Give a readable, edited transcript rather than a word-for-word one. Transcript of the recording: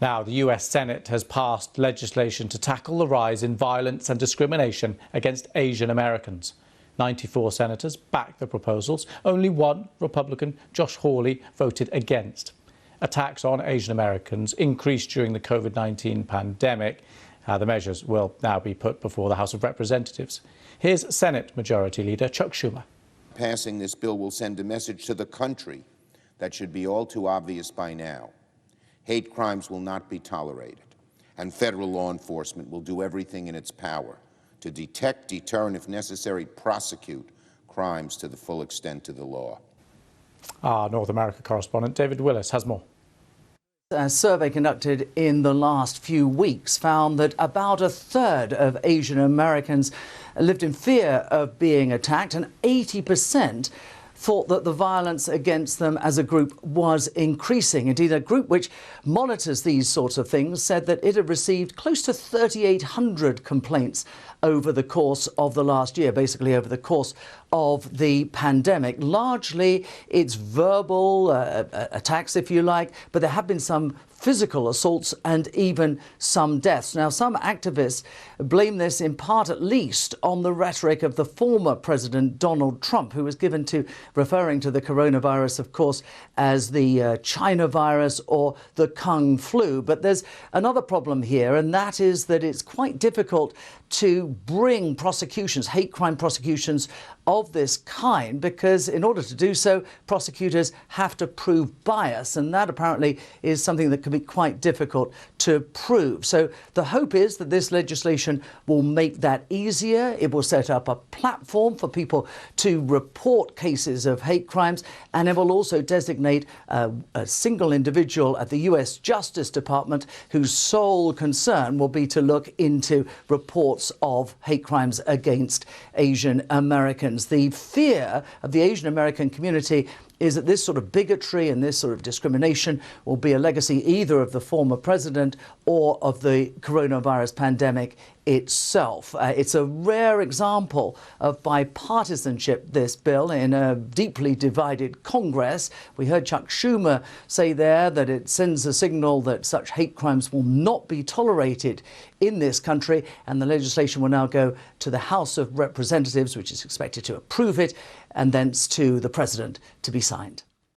Now, the US Senate has passed legislation to tackle the rise in violence and discrimination against Asian Americans. 94 senators backed the proposals. Only one Republican, Josh Hawley, voted against. Attacks on Asian Americans increased during the COVID-19 pandemic. The measures will now be put before the House of Representatives. Here's Senate Majority Leader Chuck Schumer. Passing this bill will send a message to the country that should be all too obvious by now. Hate crimes will not be tolerated, and federal law enforcement will do everything in its power to detect, deter, and if necessary, prosecute crimes to the full extent of the law. Our North America correspondent David Willis has more. A survey conducted in the last few weeks found that about a third of Asian Americans lived in fear of being attacked, and 80% thought that the violence against them as a group was increasing. Indeed, a group which monitors these sorts of things said that it had received close to 3,800 complaints over the course of the last year, basically over the course of the pandemic. Largely, it's verbal attacks, if you like, but there have been some physical assaults and even some deaths. Now, some activists blame this in part, at least, on the rhetoric of the former President Donald Trump, who was given to referring to the coronavirus, of course, as the China virus or the Kung flu. But there's another problem here, and that is that it's quite difficult to bring prosecutions, hate crime prosecutions of this kind, because in order to do so, prosecutors have to prove bias, and that apparently is something that can be quite difficult to prove. So the hope is that this legislation will make that easier. It will set up a platform for people to report cases of hate crimes, and it will also designate a single individual at the US Justice Department whose sole concern will be to look into reports of hate crimes against Asian Americans. The fear of the Asian American community is that this sort of bigotry and this sort of discrimination will be a legacy either of the former president or of the coronavirus pandemic itself. It's a rare example of bipartisanship, this bill, in a deeply divided Congress. We heard Chuck Schumer say there that it sends a signal that such hate crimes will not be tolerated in this country, and the legislation will now go to the House of Representatives, which is expected to approve it, and thence to the president to be signed.